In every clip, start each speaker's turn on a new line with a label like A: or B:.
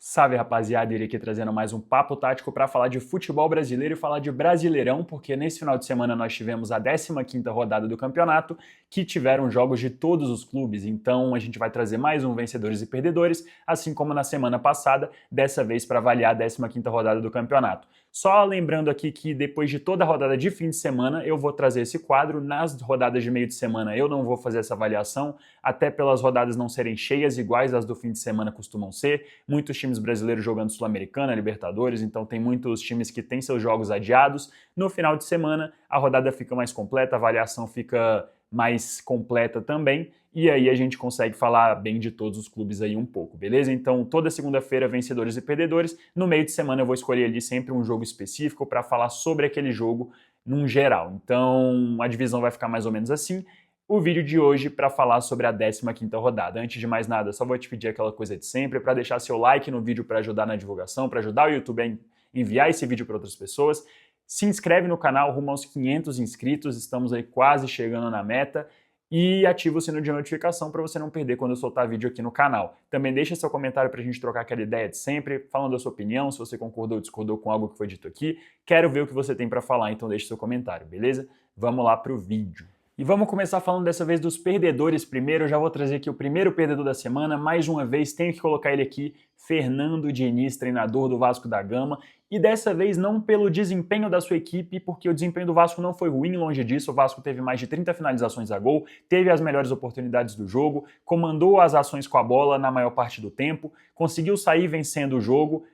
A: Salve, rapaziada, irei aqui trazendo mais um papo tático para falar de futebol brasileiro e falar de Brasileirão, porque nesse final de semana nós tivemos a 15ª rodada do campeonato, que tiveram jogos de todos os clubes, então a gente vai trazer mais um vencedores e perdedores, assim como na semana passada, dessa vez para avaliar a 15ª rodada do campeonato. Só lembrando aqui que depois de toda a rodada de fim de semana, eu vou trazer esse quadro. Nas rodadas de meio de semana eu não vou fazer essa avaliação, até pelas rodadas não serem cheias iguais às do fim de semana costumam ser. Muitos times brasileiros jogando Sul-Americana, Libertadores, então tem muitos times que têm seus jogos adiados. No final de semana, a rodada fica mais completa, a avaliação fica mais completa também, e aí a gente consegue falar bem de todos os clubes aí um pouco, beleza? Então, toda segunda-feira, vencedores e perdedores. No meio de semana eu vou escolher ali sempre um jogo específico para falar sobre aquele jogo num geral. Então, a divisão vai ficar mais ou menos assim. O vídeo de hoje para falar sobre a 15ª rodada. Antes de mais nada, só vou te pedir aquela coisa de sempre, para deixar seu like no vídeo para ajudar na divulgação, para ajudar o YouTube a enviar esse vídeo para outras pessoas. Se inscreve no canal rumo aos 500 inscritos, estamos aí quase chegando na meta. E ativa o sino de notificação para você não perder quando eu soltar vídeo aqui no canal. Também deixa seu comentário para a gente trocar aquela ideia de sempre, falando a sua opinião, se você concordou ou discordou com algo que foi dito aqui. Quero ver o que você tem para falar, então deixe seu comentário, beleza? Vamos lá para o vídeo. E vamos começar falando dessa vez dos perdedores primeiro. Eu já vou trazer aqui o primeiro perdedor da semana. Mais uma vez, tenho que colocar ele aqui, Fernando Diniz, treinador do Vasco da Gama. E dessa vez não pelo desempenho da sua equipe, porque o desempenho do Vasco não foi ruim, longe disso. O Vasco teve mais de 30 finalizações a gol, teve as melhores oportunidades do jogo, comandou as ações com a bola na maior parte do tempo, conseguiu sair vencendo o jogo.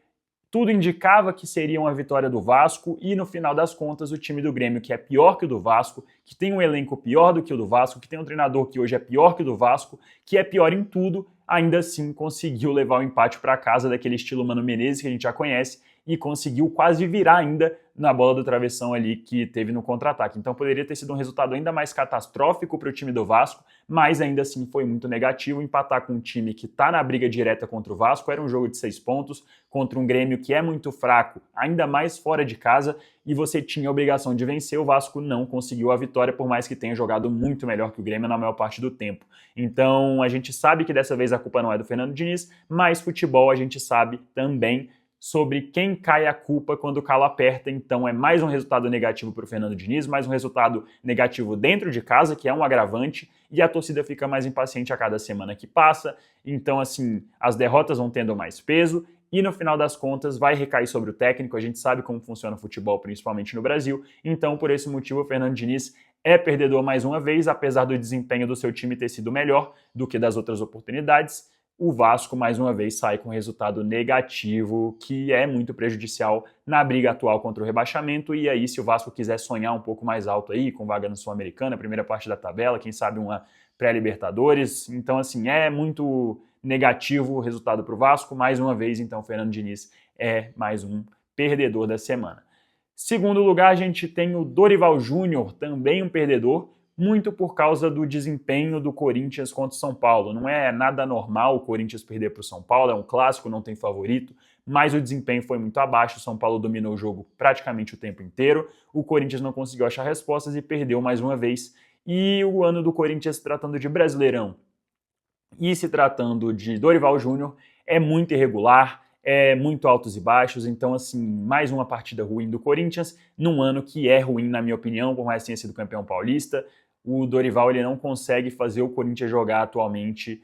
A: Tudo indicava que seria uma vitória do Vasco e, no final das contas, o time do Grêmio, que é pior que o do Vasco, que tem um elenco pior do que o do Vasco, que tem um treinador que hoje é pior que o do Vasco, que é pior em tudo, ainda assim conseguiu levar o empate para casa daquele estilo Mano Menezes que a gente já conhece e conseguiu quase virar ainda na bola do travessão ali que teve no contra-ataque. Então poderia ter sido um resultado ainda mais catastrófico para o time do Vasco, mas ainda assim foi muito negativo empatar com um time que está na briga direta contra o Vasco. Era um jogo de 6 pontos contra um Grêmio que é muito fraco, ainda mais fora de casa, e você tinha a obrigação de vencer. O Vasco não conseguiu a vitória, por mais que tenha jogado muito melhor que o Grêmio na maior parte do tempo. Então a gente sabe que dessa vez a culpa não é do Fernando Diniz, mas futebol a gente sabe também sobre quem cai a culpa quando o calo aperta. Então é mais um resultado negativo para o Fernando Diniz, mais um resultado negativo dentro de casa, que é um agravante, e a torcida fica mais impaciente a cada semana que passa. Então, assim, as derrotas vão tendo mais peso e no final das contas vai recair sobre o técnico. A gente sabe como funciona o futebol, principalmente no Brasil. Então, por esse motivo, o Fernando Diniz é perdedor mais uma vez, apesar do desempenho do seu time ter sido melhor do que das outras oportunidades. O Vasco, mais uma vez, sai com resultado negativo, que é muito prejudicial na briga atual contra o rebaixamento. E aí, se o Vasco quiser sonhar um pouco mais alto aí, com vaga na Sul-Americana, primeira parte da tabela, quem sabe uma pré-Libertadores. Então, assim, é muito negativo o resultado para o Vasco. Mais uma vez, então, o Fernando Diniz é mais um perdedor da semana. Segundo lugar, a gente tem o Dorival Júnior, também um perdedor, muito por causa do desempenho do Corinthians contra o São Paulo. Não é nada normal o Corinthians perder para o São Paulo, é um clássico, não tem favorito, mas o desempenho foi muito abaixo. O São Paulo dominou o jogo praticamente o tempo inteiro, o Corinthians não conseguiu achar respostas e perdeu mais uma vez. E o ano do Corinthians, se tratando de Brasileirão e se tratando de Dorival Júnior, é muito irregular, é muito altos e baixos. Então, assim, mais uma partida ruim do Corinthians, num ano que é ruim, na minha opinião, por mais que tenha sido campeão paulista. O Dorival ele não consegue fazer o Corinthians jogar atualmente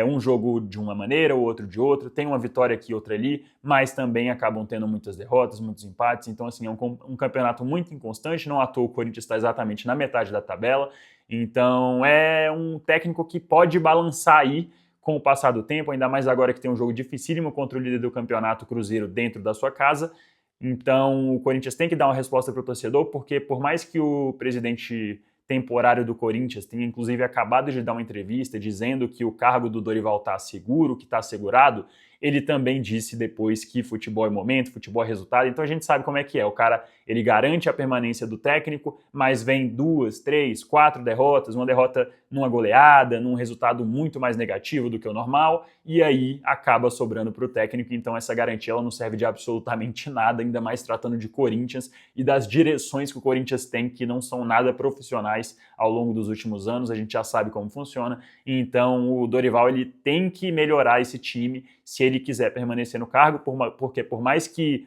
A: um jogo de uma maneira, o outro de outra. Tem uma vitória aqui, outra ali, mas também acabam tendo muitas derrotas, muitos empates. Então, assim, é um campeonato muito inconstante. Não à toa o Corinthians está exatamente na metade da tabela. Então, é um técnico que pode balançar aí com o passar do tempo, ainda mais agora que tem um jogo dificílimo contra o líder do campeonato, Cruzeiro, dentro da sua casa. Então, o Corinthians tem que dar uma resposta para o torcedor, porque por mais que o presidente temporário do Corinthians tenha inclusive acabado de dar uma entrevista dizendo que o cargo do Dorival está seguro, que está assegurado, ele também disse depois que futebol é momento, futebol é resultado. Então a gente sabe como é que é. O cara, ele garante a permanência do técnico, mas vem 2, 3, 4 derrotas, uma derrota numa goleada, num resultado muito mais negativo do que o normal, e aí acaba sobrando para o técnico. Então essa garantia ela não serve de absolutamente nada, ainda mais tratando de Corinthians e das direções que o Corinthians tem, que não são nada profissionais ao longo dos últimos anos. A gente já sabe como funciona. Então o Dorival ele tem que melhorar esse time se ele quiser permanecer no cargo, porque por mais que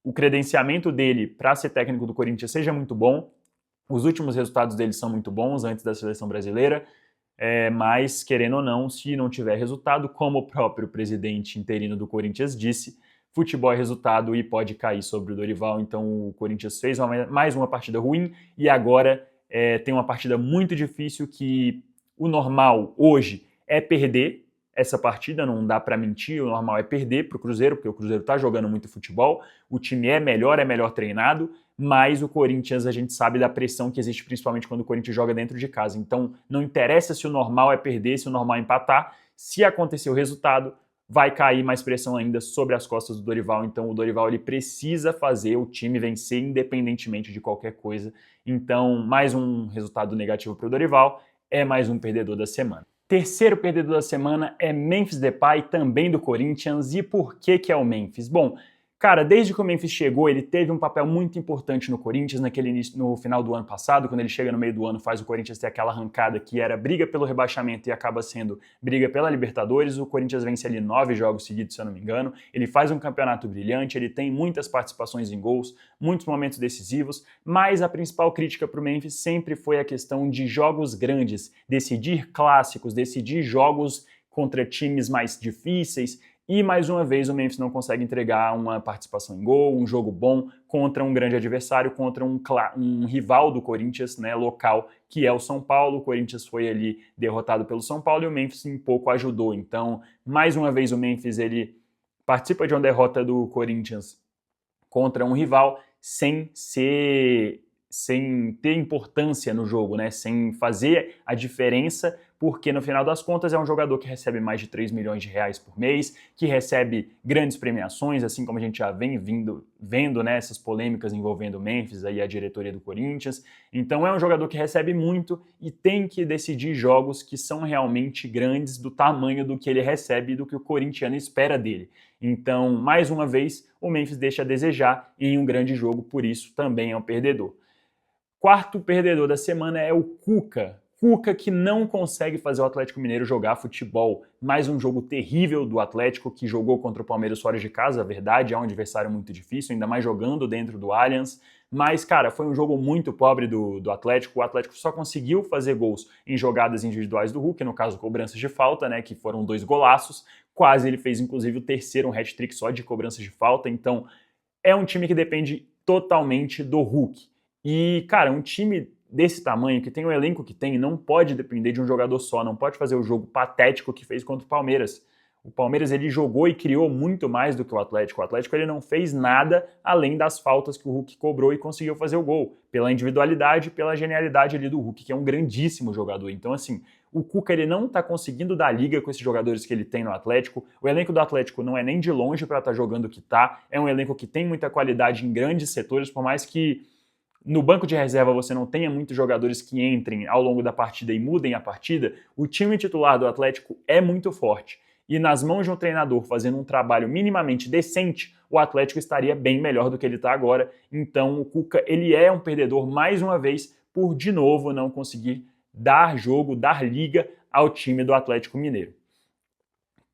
A: o credenciamento dele para ser técnico do Corinthians seja muito bom, os últimos resultados dele são muito bons antes da seleção brasileira, mas, querendo ou não, se não tiver resultado, como o próprio presidente interino do Corinthians disse, futebol é resultado e pode cair sobre o Dorival. Então o Corinthians fez mais uma partida ruim e agora tem uma partida muito difícil que o normal hoje é perder essa partida, não dá para mentir, o normal é perder para o Cruzeiro, porque o Cruzeiro está jogando muito futebol, o time é melhor treinado, mas o Corinthians, a gente sabe da pressão que existe principalmente quando o Corinthians joga dentro de casa. Então não interessa se o normal é perder, se o normal é empatar, se acontecer o resultado, vai cair mais pressão ainda sobre as costas do Dorival. Então o Dorival ele precisa fazer o time vencer independentemente de qualquer coisa. Então mais um resultado negativo para o Dorival, é mais um perdedor da semana. Terceiro perdedor da semana é Memphis Depay, também do Corinthians. E por que é o Memphis? Bom, cara, desde que o Memphis chegou, ele teve um papel muito importante no Corinthians no final do ano passado, quando ele chega no meio do ano, faz o Corinthians ter aquela arrancada que era briga pelo rebaixamento e acaba sendo briga pela Libertadores. O Corinthians vence ali 9 jogos seguidos, se eu não me engano. Ele faz um campeonato brilhante, ele tem muitas participações em gols, muitos momentos decisivos, mas a principal crítica para o Memphis sempre foi a questão de jogos grandes, decidir clássicos, decidir jogos contra times mais difíceis. E, mais uma vez, o Memphis não consegue entregar uma participação em gol, um jogo bom contra um grande adversário, contra um rival do Corinthians, né, local, que é o São Paulo. O Corinthians foi ali derrotado pelo São Paulo e o Memphis um pouco ajudou. Então, mais uma vez, o Memphis ele participa de uma derrota do Corinthians contra um rival sem ter importância no jogo, né? Sem fazer a diferença, porque no final das contas é um jogador que recebe mais de 3 milhões de reais por mês, que recebe grandes premiações, assim como a gente já vem vendo, né, essas polêmicas envolvendo o Memphis e a diretoria do Corinthians. Então é um jogador que recebe muito e tem que decidir jogos que são realmente grandes, do tamanho do que ele recebe e do que o corintiano espera dele. Então, mais uma vez, o Memphis deixa a desejar em um grande jogo, por isso também é um perdedor. Quarto perdedor da semana é o Cuca. Cuca que não consegue fazer o Atlético Mineiro jogar futebol. Mais um jogo terrível do Atlético, que jogou contra o Palmeiras fora de casa, a verdade, é um adversário muito difícil, ainda mais jogando dentro do Allianz. Mas, cara, foi um jogo muito pobre do Atlético. O Atlético só conseguiu fazer gols em jogadas individuais do Hulk, no caso, cobranças de falta, né, que foram 2 golaços. Quase ele fez, inclusive, o terceiro, um hat-trick só de cobranças de falta. Então, é um time que depende totalmente do Hulk. E, cara, um time desse tamanho, que tem o elenco que tem, não pode depender de um jogador só, não pode fazer o jogo patético que fez contra o Palmeiras. O Palmeiras ele jogou e criou muito mais do que o Atlético. O Atlético ele não fez nada além das faltas que o Hulk cobrou e conseguiu fazer o gol, pela individualidade, pela genialidade ali do Hulk, que é um grandíssimo jogador. Então, assim, o Cuca ele não está conseguindo dar liga com esses jogadores que ele tem no Atlético. O elenco do Atlético não é nem de longe para estar jogando o que está. É um elenco que tem muita qualidade em grandes setores, por mais que no banco de reserva você não tenha muitos jogadores que entrem ao longo da partida e mudem a partida, o time titular do Atlético é muito forte. E nas mãos de um treinador fazendo um trabalho minimamente decente, o Atlético estaria bem melhor do que ele está agora. Então o Cuca ele é um perdedor mais uma vez por, de novo, não conseguir dar jogo, dar liga ao time do Atlético Mineiro.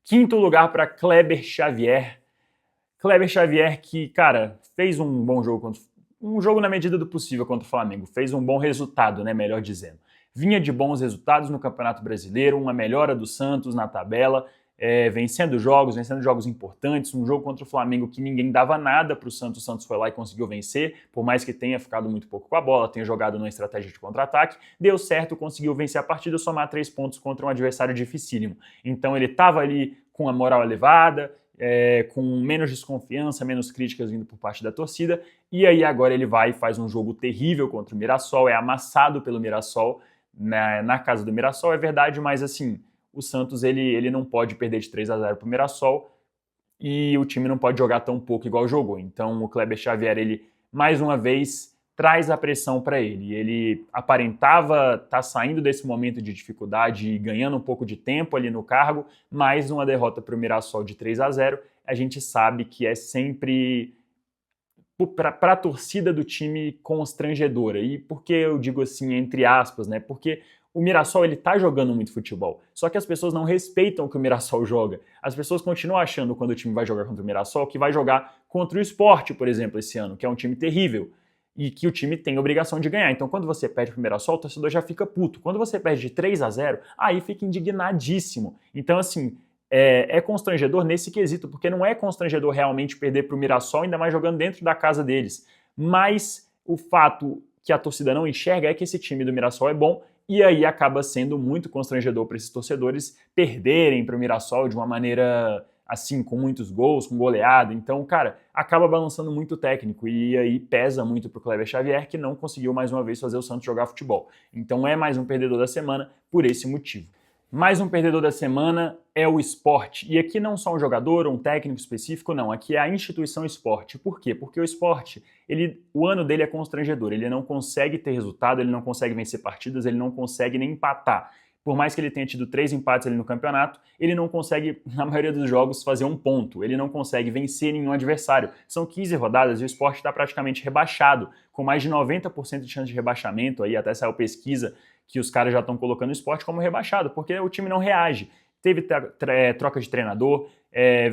A: Quinto lugar para Kleber Xavier. Kleber Xavier que, cara, fez um bom jogo um jogo na medida do possível contra o Flamengo, fez um bom resultado, né, melhor dizendo. Vinha de bons resultados no Campeonato Brasileiro, uma melhora do Santos na tabela, vencendo jogos importantes, um jogo contra o Flamengo que ninguém dava nada para o Santos foi lá e conseguiu vencer, por mais que tenha ficado muito pouco com a bola, tenha jogado numa estratégia de contra-ataque, deu certo, conseguiu vencer a partida, somar 3 pontos contra um adversário dificílimo. Então ele estava ali com a moral elevada, com menos desconfiança, menos críticas vindo por parte da torcida, e aí agora ele vai e faz um jogo terrível contra o Mirassol, é amassado pelo Mirassol, na casa do Mirassol, é verdade, mas assim, o Santos ele não pode perder de 3-0 para o Mirassol, e o time não pode jogar tão pouco igual jogou. Então o Kleber Xavier, ele mais uma vez traz a pressão para ele. Ele aparentava estar saindo desse momento de dificuldade e ganhando um pouco de tempo ali no cargo, mas uma derrota para o Mirassol de 3-0, a gente sabe que é sempre, para a torcida do time, constrangedora. E por que eu digo assim, entre aspas, né? Porque o Mirassol ele tá jogando muito futebol, só que as pessoas não respeitam o que o Mirassol joga. As pessoas continuam achando, quando o time vai jogar contra o Mirassol, que vai jogar contra o Sport, por exemplo, esse ano, que é um time terrível, e que o time tem obrigação de ganhar. Então, quando você perde pro Mirassol, o torcedor já fica puto. Quando você perde de 3-0, aí fica indignadíssimo. Então, assim, é constrangedor nesse quesito, porque não é constrangedor realmente perder pro Mirassol, ainda mais jogando dentro da casa deles. Mas o fato que a torcida não enxerga é que esse time do Mirassol é bom, e aí acaba sendo muito constrangedor para esses torcedores perderem para o Mirassol de uma maneira assim, com muitos gols, com goleada. Então, cara, acaba balançando muito o técnico e aí pesa muito pro Kleber Xavier, que não conseguiu mais uma vez fazer o Santos jogar futebol. Então é mais um perdedor da semana por esse motivo. Mais um perdedor da semana é o Sport. E aqui não só um jogador ou um técnico específico, não. Aqui é a instituição Sport. Por quê? Porque o Sport, o ano dele é constrangedor. Ele não consegue ter resultado, ele não consegue vencer partidas, ele não consegue nem empatar. Por mais que ele tenha tido 3 empates ali no campeonato, ele não consegue, na maioria dos jogos, fazer um ponto. Ele não consegue vencer nenhum adversário. São 15 rodadas e o Sport está praticamente rebaixado, com mais de 90% de chance de rebaixamento. Aí até saiu pesquisa que os caras já estão colocando o Sport como rebaixado, porque o time não reage. Teve troca de treinador,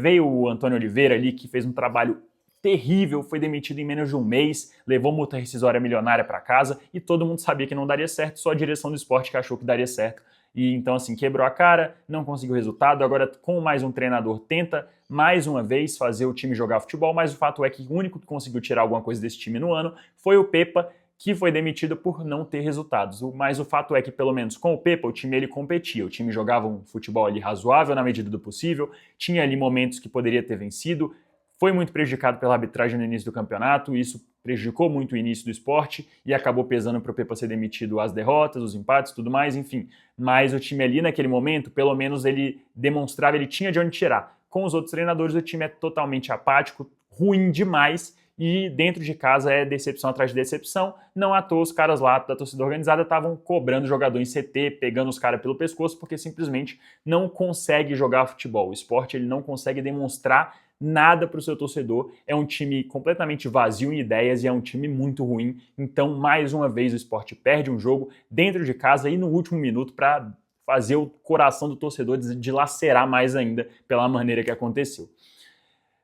A: veio o Antônio Oliveira ali, que fez um trabalho terrível, foi demitido em menos de um mês, levou multa rescisória milionária para casa e todo mundo sabia que não daria certo, só a direção do Sport que achou que daria certo. E então, assim, quebrou a cara, não conseguiu resultado. Agora, com mais um treinador, tenta mais uma vez fazer o time jogar futebol, mas o fato é que o único que conseguiu tirar alguma coisa desse time no ano foi o Pepa, que foi demitido por não ter resultados. Mas o fato é que, pelo menos com o Pepa, o time ele competia. O time jogava um futebol ali razoável na medida do possível, tinha ali momentos que poderia ter vencido, foi muito prejudicado pela arbitragem no início do campeonato, isso prejudicou muito o início do Sport e acabou pesando para o Pepa ser demitido as derrotas, os empates, tudo mais, enfim. Mas o time ali naquele momento, pelo menos ele demonstrava, ele tinha de onde tirar. Com os outros treinadores o time é totalmente apático, ruim demais e dentro de casa é decepção atrás de decepção. Não à toa os caras lá da torcida organizada estavam cobrando o jogador em CT, pegando os caras pelo pescoço porque simplesmente não consegue jogar futebol. O Sport ele não consegue demonstrar nada para o seu torcedor, é um time completamente vazio em ideias e é um time muito ruim, então mais uma vez o Sport perde um jogo dentro de casa e no último minuto para fazer o coração do torcedor dilacerar mais ainda pela maneira que aconteceu.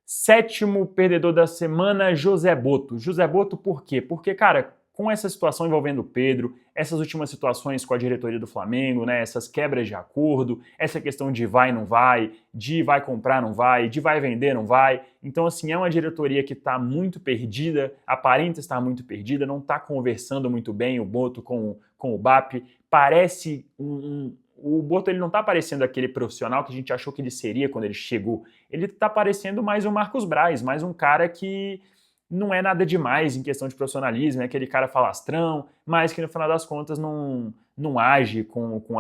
A: Sétimo perdedor da semana, José Boto. José Boto por quê? Porque, cara, com essa situação envolvendo o Pedro, essas últimas situações com a diretoria do Flamengo, né, essas quebras de acordo, essa questão de vai, não vai, de vai comprar, não vai, de vai vender, não vai. Então, assim, é uma diretoria que está muito perdida, aparenta estar muito perdida, não está conversando muito bem o Boto com o BAP. Parece o Boto ele não está parecendo aquele profissional que a gente achou que ele seria quando ele chegou. Ele está parecendo mais um Marcos Braz, mais um cara que não é nada demais em questão de profissionalismo, é aquele cara falastrão, mas que no final das contas não age com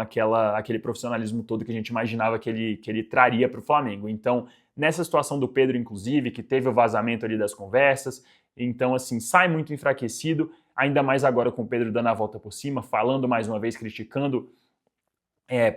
A: aquele profissionalismo todo que a gente imaginava que ele traria para o Flamengo. Então, nessa situação do Pedro, inclusive, que teve o vazamento ali das conversas, então, assim, sai muito enfraquecido, ainda mais agora com o Pedro dando a volta por cima, falando mais uma vez, criticando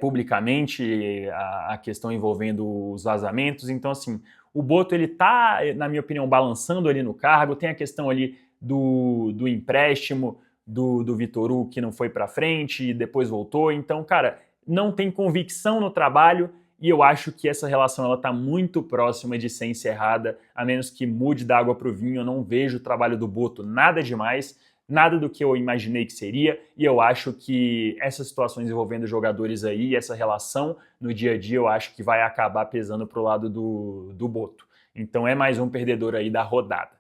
A: publicamente a questão envolvendo os vazamentos. Então, assim, o Boto, ele tá, na minha opinião, balançando ali no cargo. Tem a questão ali do empréstimo do Vitor Hugo, que não foi para frente e depois voltou. Então, cara, não tem convicção no trabalho e eu acho que essa relação ela tá muito próxima de ser encerrada, a menos que mude da água pro vinho. Eu não vejo o trabalho do Boto nada demais, nada do que eu imaginei que seria, e eu acho que essas situações envolvendo jogadores aí, essa relação no dia a dia, eu acho que vai acabar pesando pro lado do Boto. Então é mais um perdedor aí da rodada.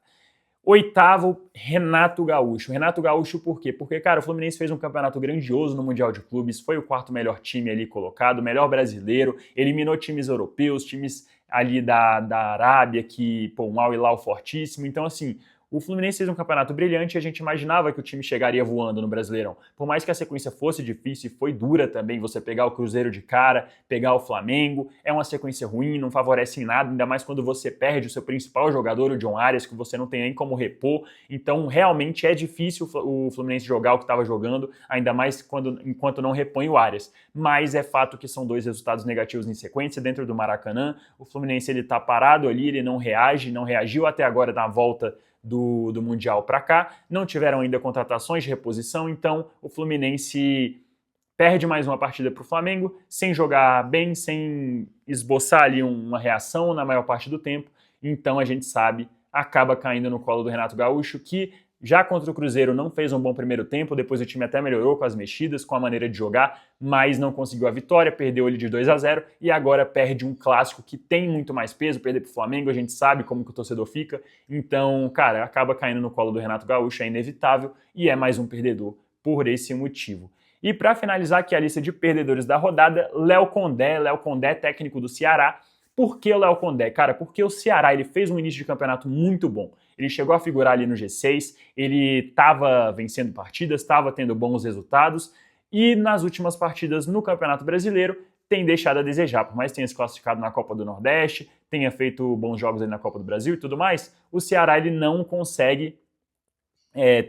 A: Oitavo, Renato Gaúcho. Renato Gaúcho por quê? Porque, cara, o Fluminense fez um campeonato grandioso no Mundial de Clubes, foi o 4º melhor time ali colocado, melhor brasileiro, eliminou times europeus, times ali da Arábia, que, um Al Hilal fortíssimo. Então, assim, o Fluminense fez um campeonato brilhante e a gente imaginava que o time chegaria voando no Brasileirão. Por mais que a sequência fosse difícil e foi dura também, você pegar o Cruzeiro de cara, pegar o Flamengo, é uma sequência ruim, não favorece em nada, ainda mais quando você perde o seu principal jogador, o John Arias, que você não tem nem como repor. Então, realmente é difícil o Fluminense jogar o que estava jogando, ainda mais enquanto não repõe o Arias. Mas é fato que são 2 resultados negativos em sequência dentro do Maracanã. O Fluminense ele tá parado ali, ele não reage, não reagiu até agora na volta do Mundial para cá, não tiveram ainda contratações de reposição, então o Fluminense perde mais uma partida para o Flamengo, sem jogar bem, sem esboçar ali uma reação na maior parte do tempo. Então a gente sabe, acaba caindo no colo do Renato Gaúcho, que já contra o Cruzeiro não fez um bom primeiro tempo, depois o time até melhorou com as mexidas, com a maneira de jogar, mas não conseguiu a vitória, perdeu ele de 2-0 e agora perde um clássico que tem muito mais peso, perder para o Flamengo, a gente sabe como que o torcedor fica, então, cara, acaba caindo no colo do Renato Gaúcho, é inevitável e é mais um perdedor por esse motivo. E para finalizar aqui a lista de perdedores da rodada, Léo Condé, técnico do Ceará. Por que o Léo Condé? Cara, porque o Ceará ele fez um início de campeonato muito bom. Ele chegou a figurar ali no G6, ele estava vencendo partidas, estava tendo bons resultados e nas últimas partidas no Campeonato Brasileiro tem deixado a desejar. Por mais que tenha se classificado na Copa do Nordeste, tenha feito bons jogos ali na Copa do Brasil e tudo mais, o Ceará ele não consegue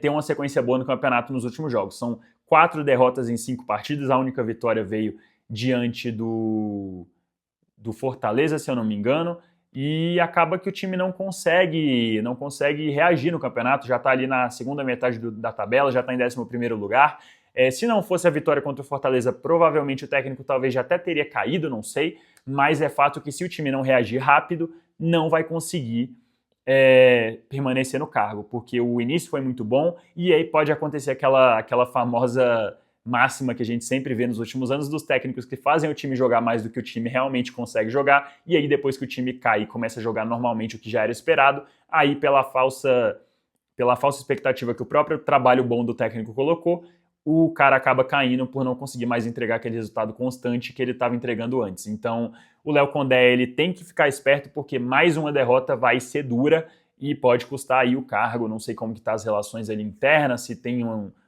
A: ter uma sequência boa no campeonato nos últimos jogos. São 4 derrotas em 5 partidas, a única vitória veio diante do Fortaleza, se eu não me engano, e acaba que o time não consegue reagir no campeonato, já está ali na segunda metade da tabela, já está em 11º lugar. Se não fosse a vitória contra o Fortaleza, provavelmente o técnico talvez já até teria caído, não sei, mas é fato que se o time não reagir rápido, não vai conseguir permanecer no cargo, porque o início foi muito bom e aí pode acontecer aquela famosa máxima que a gente sempre vê nos últimos anos dos técnicos que fazem o time jogar mais do que o time realmente consegue jogar, e aí depois que o time cai e começa a jogar normalmente o que já era esperado, aí pela falsa expectativa que o próprio trabalho bom do técnico colocou, o cara acaba caindo por não conseguir mais entregar aquele resultado constante que ele estava entregando antes. Então o Léo Condé ele tem que ficar esperto porque mais uma derrota vai ser dura e pode custar aí o cargo, não sei como que tá as relações ali internas, se tem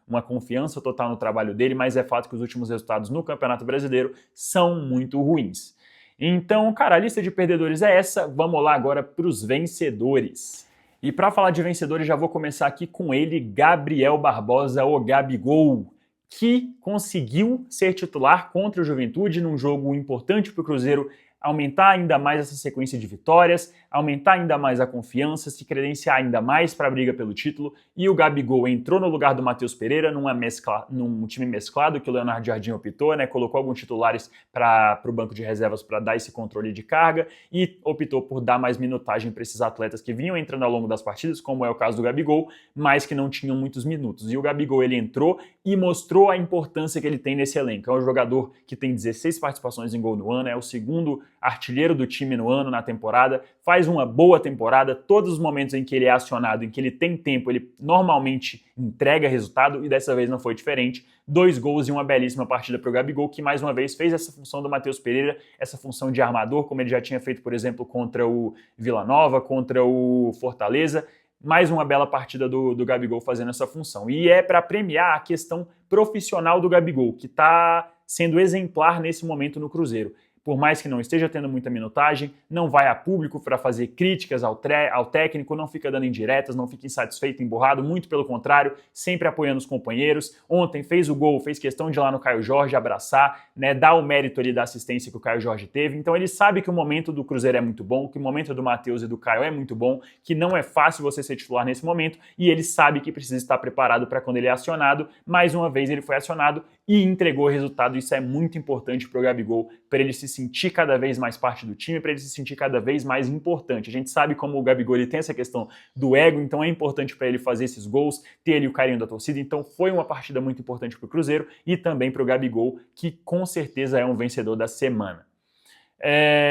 A: uma confiança total no trabalho dele, mas é fato que os últimos resultados no Campeonato Brasileiro são muito ruins. Então, cara, a lista de perdedores é essa, vamos lá agora para os vencedores. E para falar de vencedores, já vou começar aqui com ele, Gabriel Barbosa, o Gabigol, que conseguiu ser titular contra o Juventude num jogo importante para o Cruzeiro aumentar ainda mais essa sequência de vitórias, aumentar ainda mais a confiança, se credenciar ainda mais para a briga pelo título, e o Gabigol entrou no lugar do Matheus Pereira num time mesclado que o Leonardo Jardim optou, né, colocou alguns titulares para o banco de reservas para dar esse controle de carga e optou por dar mais minutagem para esses atletas que vinham entrando ao longo das partidas, como é o caso do Gabigol, mas que não tinham muitos minutos. E o Gabigol ele entrou e mostrou a importância que ele tem nesse elenco. É um jogador que tem 16 participações em gol no ano, é o segundo artilheiro do time no ano, na temporada, faz uma boa temporada, todos os momentos em que ele é acionado, em que ele tem tempo, ele normalmente entrega resultado e dessa vez não foi diferente. 2 gols e uma belíssima partida para o Gabigol, que mais uma vez fez essa função do Matheus Pereira, essa função de armador, como ele já tinha feito, por exemplo, contra o Vila Nova, contra o Fortaleza. Mais uma bela partida do Gabigol fazendo essa função. E é para premiar a questão profissional do Gabigol, que está sendo exemplar nesse momento no Cruzeiro. Por mais que não esteja tendo muita minutagem, não vai a público para fazer críticas ao técnico, não fica dando indiretas, não fica insatisfeito, emburrado, muito pelo contrário, sempre apoiando os companheiros. Ontem fez o gol, fez questão de ir lá no Caio Jorge abraçar, né, dar o mérito ali da assistência que o Caio Jorge teve. Então ele sabe que o momento do Cruzeiro é muito bom, que o momento do Matheus e do Caio é muito bom, que não é fácil você ser titular nesse momento e ele sabe que precisa estar preparado para quando ele é acionado. Mais uma vez ele foi acionado e entregou o resultado. Isso é muito importante para o Gabigol, para ele se sentir cada vez mais parte do time, para ele se sentir cada vez mais importante. A gente sabe como o Gabigol ele tem essa questão do ego, então é importante para ele fazer esses gols, ter ali o carinho da torcida. Então foi uma partida muito importante para o Cruzeiro e também para o Gabigol, que com certeza é um vencedor da semana.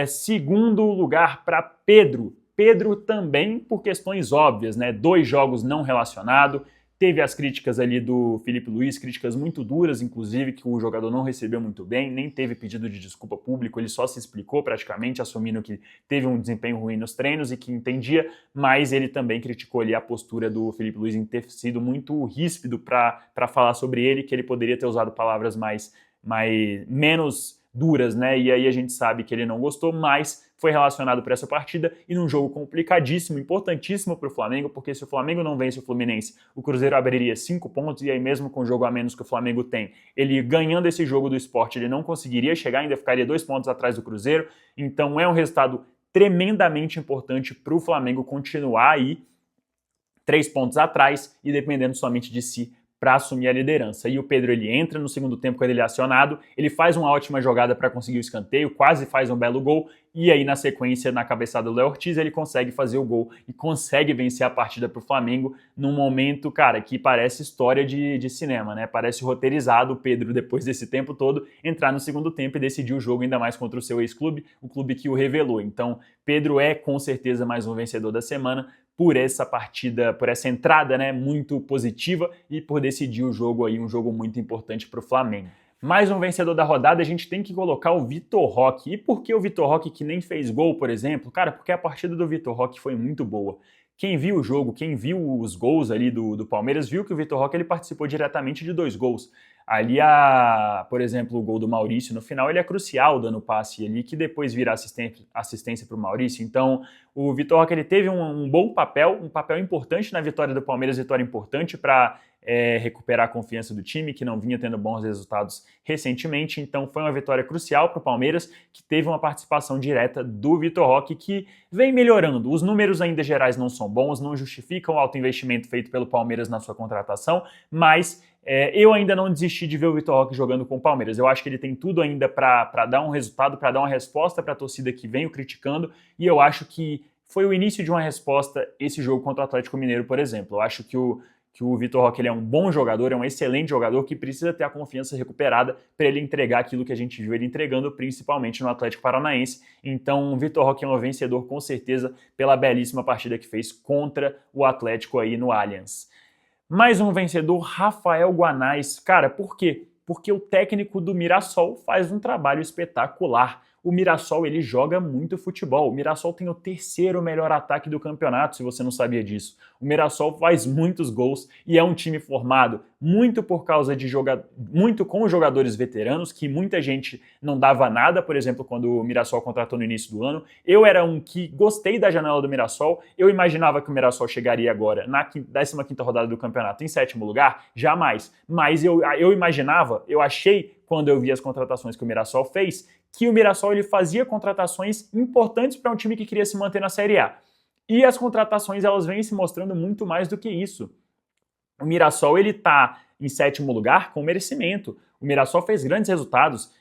A: Segundo lugar para Pedro. Pedro também por questões óbvias, né? 2 jogos não relacionados. Teve as críticas ali do Felipe Luiz, críticas muito duras, inclusive, que o jogador não recebeu muito bem, nem teve pedido de desculpa público, ele só se explicou praticamente, assumindo que teve um desempenho ruim nos treinos e que entendia, mas ele também criticou ali a postura do Felipe Luiz em ter sido muito ríspido para falar sobre ele, que ele poderia ter usado palavras menos duras, né? E aí a gente sabe que ele não gostou, mas foi relacionado para essa partida e num jogo complicadíssimo, importantíssimo para o Flamengo, porque se o Flamengo não vence o Fluminense, o Cruzeiro abriria 5 pontos e aí mesmo com o jogo a menos que o Flamengo tem, ele ganhando esse jogo do Sport, ele não conseguiria chegar, ainda ficaria 2 pontos atrás do Cruzeiro, então é um resultado tremendamente importante para o Flamengo continuar aí 3 pontos atrás e dependendo somente de si para assumir a liderança. E o Pedro, ele entra no segundo tempo quando ele é acionado, ele faz uma ótima jogada para conseguir o escanteio, quase faz um belo gol, e aí na sequência, na cabeçada do Léo Ortiz, ele consegue fazer o gol e consegue vencer a partida para o Flamengo num momento, cara, que parece história de cinema, né? Parece roteirizado o Pedro, depois desse tempo todo, entrar no segundo tempo e decidir o jogo ainda mais contra o seu ex-clube, o clube que o revelou. Então, Pedro é com certeza mais um vencedor da semana, por essa partida, por essa entrada, né, muito positiva e por decidir o jogo aí, um jogo muito importante para o Flamengo. Mais um vencedor da rodada, a gente tem que colocar o Vitor Roque. E por que o Vitor Roque que nem fez gol, por exemplo? Cara, porque a partida do Vitor Roque foi muito boa. Quem viu o jogo, quem viu os gols ali do Palmeiras, viu que o Vitor Roque ele participou diretamente de 2 gols. Ali, por exemplo, o gol do Maurício no final, ele é crucial dando passe ali, que depois vira assistência para o Maurício. Então, o Vitor Roque ele teve um bom papel, um papel importante na vitória do Palmeiras, vitória importante para recuperar a confiança do time, que não vinha tendo bons resultados recentemente. Então, foi uma vitória crucial para o Palmeiras, que teve uma participação direta do Vitor Roque, que vem melhorando. Os números ainda gerais não são bons, não justificam o alto investimento feito pelo Palmeiras na sua contratação, mas eu ainda não desisti de ver o Vitor Roque jogando com o Palmeiras. Eu acho que ele tem tudo ainda para dar um resultado, para dar uma resposta para a torcida que vem o criticando, e eu acho que foi o início de uma resposta esse jogo contra o Atlético Mineiro, por exemplo. Eu acho que o Vitor Roque ele é um bom jogador, é um excelente jogador que precisa ter a confiança recuperada para ele entregar aquilo que a gente viu ele entregando, principalmente no Atlético Paranaense. Então, o Vitor Roque é um vencedor com certeza pela belíssima partida que fez contra o Atlético aí no Allianz. Mais um vencedor, Rafael Guanais. Cara, por quê? Porque o técnico do Mirassol faz um trabalho espetacular. O Mirassol, ele joga muito futebol. O Mirassol tem o 3º melhor ataque do campeonato, se você não sabia disso. O Mirassol faz muitos gols e é um time formado muito por causa de muito com jogadores veteranos, que muita gente não dava nada, por exemplo, quando o Mirassol contratou no início do ano. Eu era um que gostei da janela do Mirassol. Eu imaginava que o Mirassol chegaria agora na 15ª rodada do campeonato em 7º lugar, jamais. Mas eu imaginava, eu achei, quando eu vi as contratações que o Mirassol fez, que o Mirassol ele fazia contratações importantes para um time que queria se manter na Série A. E as contratações elas vêm se mostrando muito mais do que isso. O Mirassol ele está em 7º lugar com merecimento. O Mirassol fez grandes resultados.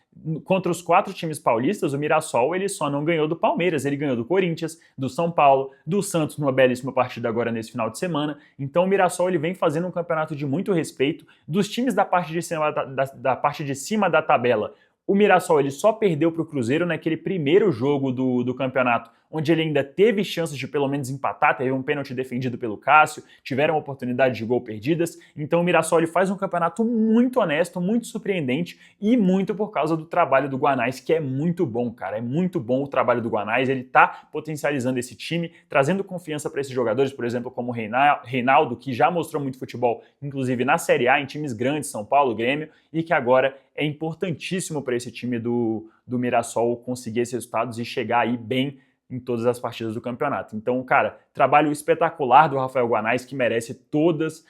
A: Contra os 4 times paulistas, o Mirassol ele só não ganhou do Palmeiras, ele ganhou do Corinthians, do São Paulo, do Santos numa belíssima partida agora nesse final de semana. Então o Mirassol ele vem fazendo um campeonato de muito respeito. Dos times da parte de cima da parte de cima da tabela, o Mirassol ele só perdeu para o Cruzeiro naquele primeiro jogo do campeonato, onde ele ainda teve chances de pelo menos empatar, teve um pênalti defendido pelo Cássio, tiveram oportunidades de gol perdidas. Então o Mirassol ele faz um campeonato muito honesto, muito surpreendente e muito por causa do trabalho do Guanais, que é muito bom, cara. É muito bom o trabalho do Guanais, ele tá potencializando esse time, trazendo confiança para esses jogadores, por exemplo, como o Reinaldo, que já mostrou muito futebol, inclusive na Série A, em times grandes, São Paulo, Grêmio, e que agora é importantíssimo para esse time do Mirassol conseguir esses resultados e chegar aí bem em todas as partidas do campeonato. Então, cara, trabalho espetacular do Rafael Guanais, que merece todos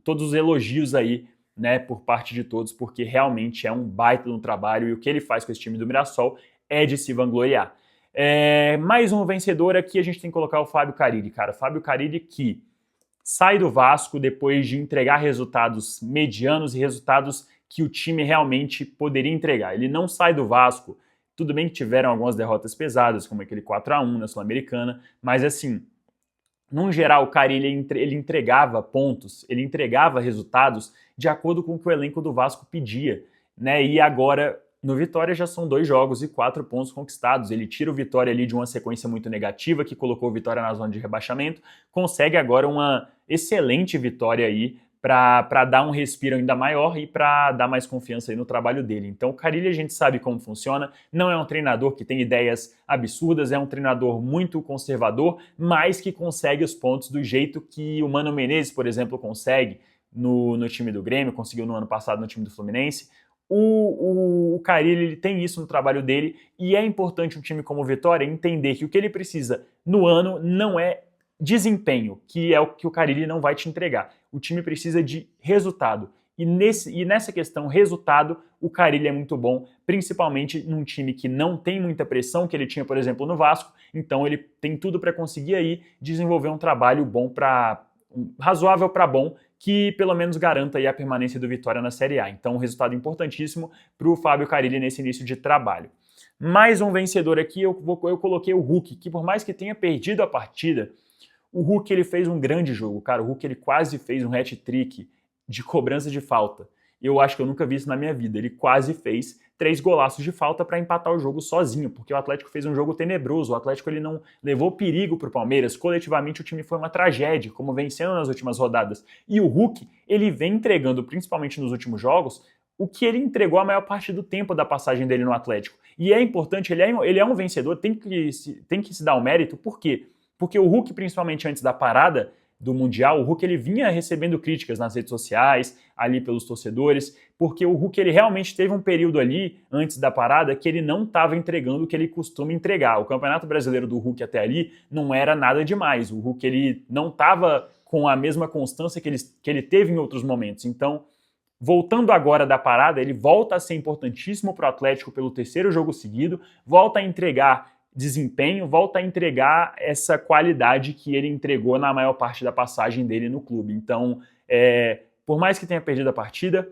A: os elogios aí, né, por parte de todos, porque realmente é um baita no trabalho e o que ele faz com esse time do Mirassol é de se vangloriar. Mais um vencedor aqui, a gente tem que colocar o Fábio Carille, cara. Fábio Carille que sai do Vasco depois de entregar resultados medianos e resultados que o time realmente poderia entregar. Ele não sai do Vasco. Tudo bem que tiveram algumas derrotas pesadas, como aquele 4-1 na Sul-Americana, mas assim, num geral, o Carille ele entregava pontos, ele entregava resultados de acordo com o que o elenco do Vasco pedia, né? E agora, no Vitória já são 2 jogos e 4 pontos conquistados. Ele tira o Vitória ali de uma sequência muito negativa, que colocou o Vitória na zona de rebaixamento, consegue agora uma excelente vitória aí, para dar um respiro ainda maior e para dar mais confiança aí no trabalho dele. Então o Carille a gente sabe como funciona, não é um treinador que tem ideias absurdas, é um treinador muito conservador, mas que consegue os pontos do jeito que o Mano Menezes, por exemplo, consegue no time do Grêmio, conseguiu no ano passado no time do Fluminense. O Carille ele tem isso no trabalho dele e é importante um time como o Vitória entender que o que ele precisa no ano não é desempenho, que é o que o Carille não vai te entregar. O time precisa de resultado. E nessa questão resultado, o Carille é muito bom, principalmente num time que não tem muita pressão, que ele tinha, por exemplo, no Vasco. Então ele tem tudo para conseguir aí desenvolver um trabalho bom para razoável para bom, que pelo menos garanta aí a permanência do Vitória na Série A. Então, um resultado importantíssimo para o Fábio Carille nesse início de trabalho. Mais um vencedor aqui, eu coloquei o Hulk, que por mais que tenha perdido a partida, o Hulk ele fez um grande jogo, cara. O Hulk ele quase fez um hat-trick de cobrança de falta. Eu acho que eu nunca vi isso na minha vida. Ele quase fez 3 golaços de falta para empatar o jogo sozinho, porque o Atlético fez um jogo tenebroso. O Atlético ele não levou perigo para o Palmeiras. Coletivamente o time foi uma tragédia, como vencendo nas últimas rodadas. E o Hulk ele vem entregando, principalmente nos últimos jogos, o que ele entregou a maior parte do tempo da passagem dele no Atlético. E é importante, ele é um vencedor, tem que se dar o mérito. Por quê? Porque o Hulk, principalmente antes da parada do Mundial, o Hulk ele vinha recebendo críticas nas redes sociais, ali pelos torcedores, porque o Hulk ele realmente teve um período ali, antes da parada, que ele não estava entregando o que ele costuma entregar. O Campeonato Brasileiro do Hulk até ali não era nada demais. O Hulk ele não estava com a mesma constância que ele teve em outros momentos. Então, voltando agora da parada, ele volta a ser importantíssimo para o Atlético pelo 3º jogo seguido, volta a entregar desempenho, volta a entregar essa qualidade que ele entregou na maior parte da passagem dele no clube. Então, por mais que tenha perdido a partida,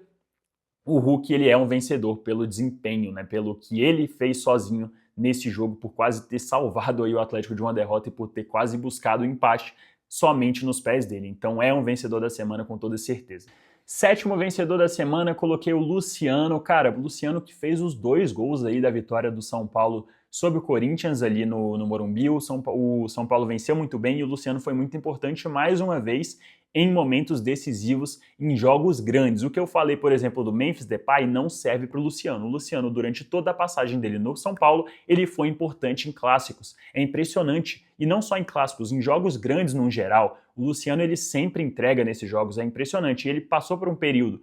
A: o Hulk ele é um vencedor pelo desempenho, né, pelo que ele fez sozinho nesse jogo, por quase ter salvado aí o Atlético de uma derrota e por ter quase buscado o empate somente nos pés dele. Então é um vencedor da semana com toda certeza. 7º vencedor da semana, coloquei o Luciano. Cara, o Luciano que fez os 2 gols aí da vitória do São Paulo sobre o Corinthians ali no Morumbi. O São Paulo venceu muito bem e o Luciano foi muito importante mais uma vez em momentos decisivos, em jogos grandes. O que eu falei, por exemplo, do Memphis Depay não serve para o Luciano. O Luciano, durante toda a passagem dele no São Paulo, ele foi importante em clássicos. É impressionante. E não só em clássicos, em jogos grandes no geral. O Luciano ele sempre entrega nesses jogos, é impressionante. E ele passou por um período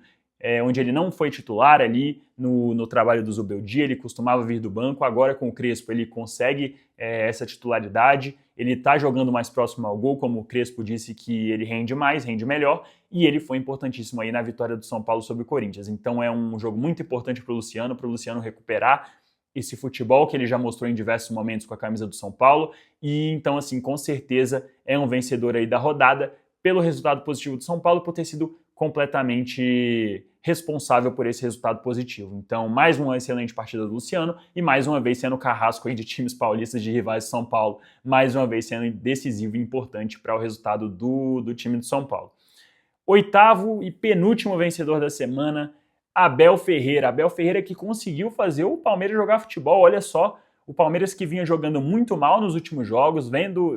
A: onde ele não foi titular ali no trabalho do Zubeldia, ele costumava vir do banco, agora com o Crespo ele consegue essa titularidade, ele está jogando mais próximo ao gol, como o Crespo disse que ele rende mais, rende melhor, e ele foi importantíssimo aí na vitória do São Paulo sobre o Corinthians. Então é um jogo muito importante para o Luciano recuperar esse futebol que ele já mostrou em diversos momentos com a camisa do São Paulo, e então assim, com certeza é um vencedor aí da rodada, pelo resultado positivo do São Paulo, por ter sido completamente responsável por esse resultado positivo. Então, mais uma excelente partida do Luciano e mais uma vez sendo carrasco aí de times paulistas de rivais de São Paulo, mais uma vez sendo decisivo e importante para o resultado do time do São Paulo. 8º e penúltimo vencedor da semana, Abel Ferreira. Abel Ferreira que conseguiu fazer o Palmeiras jogar futebol, olha só, o Palmeiras que vinha jogando muito mal nos últimos jogos,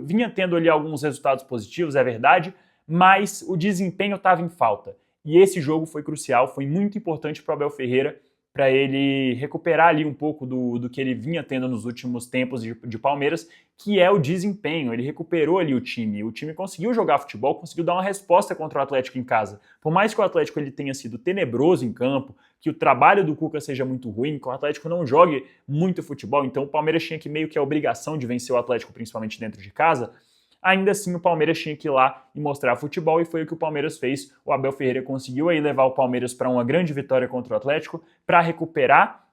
A: vinha tendo ali alguns resultados positivos, é verdade, mas o desempenho estava em falta. E esse jogo foi crucial, foi muito importante para o Abel Ferreira, para ele recuperar ali um pouco do que ele vinha tendo nos últimos tempos de Palmeiras, que é o desempenho. Ele recuperou ali o time conseguiu jogar futebol, conseguiu dar uma resposta contra o Atlético em casa. Por mais que o Atlético ele tenha sido tenebroso em campo, que o trabalho do Cuca seja muito ruim, que o Atlético não jogue muito futebol, então o Palmeiras tinha que meio que a obrigação de vencer o Atlético, principalmente dentro de casa, ainda assim o Palmeiras tinha que ir lá e mostrar futebol e foi o que o Palmeiras fez. O Abel Ferreira conseguiu aí levar o Palmeiras para uma grande vitória contra o Atlético, para recuperar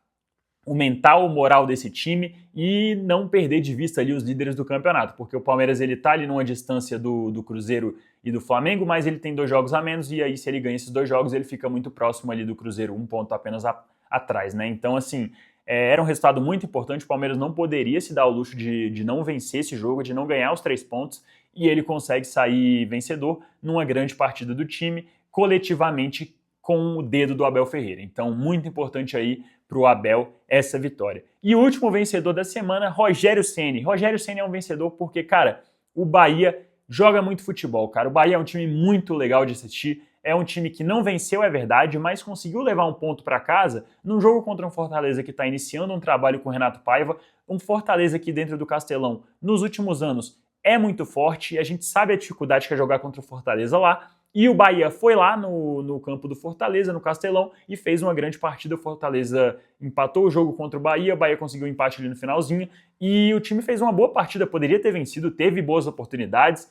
A: o mental, o moral desse time e não perder de vista ali os líderes do campeonato, porque o Palmeiras ele tá ali numa distância do Cruzeiro e do Flamengo, mas ele tem 2 jogos a menos e aí se ele ganha esses 2 jogos ele fica muito próximo ali do Cruzeiro, 1 ponto apenas atrás, né? Então assim, era um resultado muito importante, o Palmeiras não poderia se dar ao luxo de não vencer esse jogo, de não ganhar os 3 pontos, e ele consegue sair vencedor numa grande partida do time, coletivamente com o dedo do Abel Ferreira. Então, muito importante aí para o Abel essa vitória. E o último vencedor da semana, Rogério Ceni. Rogério Ceni é um vencedor porque, cara, o Bahia joga muito futebol, cara. O Bahia é um time muito legal de assistir, é um time que não venceu, é verdade, mas conseguiu levar um ponto para casa num jogo contra um Fortaleza que está iniciando um trabalho com o Renato Paiva, um Fortaleza que dentro do Castelão, nos últimos anos, é muito forte, e a gente sabe a dificuldade que é jogar contra o Fortaleza lá, e o Bahia foi lá no campo do Fortaleza, no Castelão, e fez uma grande partida. O Fortaleza empatou o jogo contra o Bahia conseguiu um empate ali no finalzinho, e o time fez uma boa partida, poderia ter vencido, teve boas oportunidades.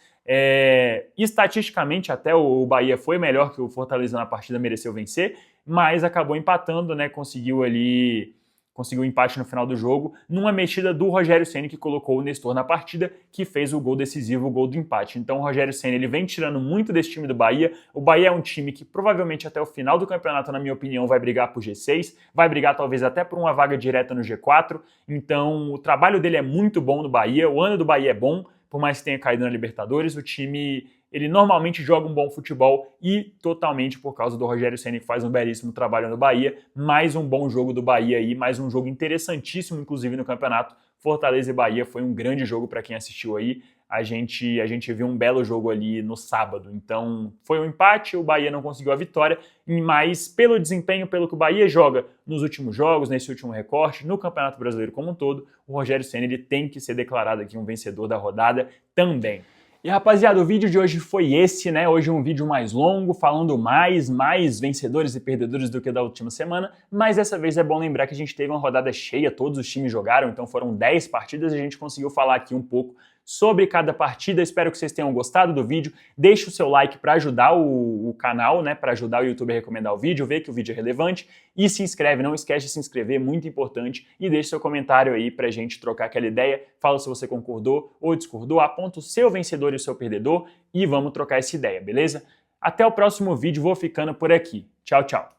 A: Estatisticamente, até o Bahia foi melhor que o Fortaleza na partida, mereceu vencer, mas acabou empatando, né? Conseguiu ali conseguiu um empate no final do jogo, numa mexida do Rogério Ceni, que colocou o Nestor na partida, que fez o gol decisivo, o gol do empate. Então o Rogério Ceni, ele vem tirando muito desse time do Bahia. O Bahia é um time que provavelmente até o final do campeonato, na minha opinião, vai brigar por G6, vai brigar talvez até por uma vaga direta no G4. Então o trabalho dele é muito bom no Bahia, o ano do Bahia é bom, por mais que tenha caído na Libertadores, o time ele normalmente joga um bom futebol e totalmente por causa do Rogério Ceni, que faz um belíssimo trabalho no Bahia. Mais um bom jogo do Bahia aí, mais um jogo interessantíssimo, inclusive no campeonato. Fortaleza e Bahia foi um grande jogo para quem assistiu aí. A gente viu um belo jogo ali no sábado. Então foi um empate, o Bahia não conseguiu a vitória, mas pelo desempenho, pelo que o Bahia joga nos últimos jogos, nesse último recorte, no Campeonato Brasileiro como um todo, o Rogério Ceni ele tem que ser declarado aqui um vencedor da rodada também. E rapaziada, o vídeo de hoje foi esse, né? Hoje um vídeo mais longo, falando mais vencedores e perdedores do que da última semana, mas dessa vez é bom lembrar que a gente teve uma rodada cheia, todos os times jogaram, então foram 10 partidas e a gente conseguiu falar aqui um pouco sobre cada partida. Espero que vocês tenham gostado do vídeo. Deixe o seu like para ajudar o canal, né? Para ajudar o YouTube a recomendar o vídeo, ver que o vídeo é relevante. E se inscreve, não esquece de se inscrever, muito importante. E deixe seu comentário aí pra gente trocar aquela ideia. Fala se você concordou ou discordou, aponta o seu vencedor e o seu perdedor e vamos trocar essa ideia, beleza? Até o próximo vídeo, vou ficando por aqui. Tchau, tchau.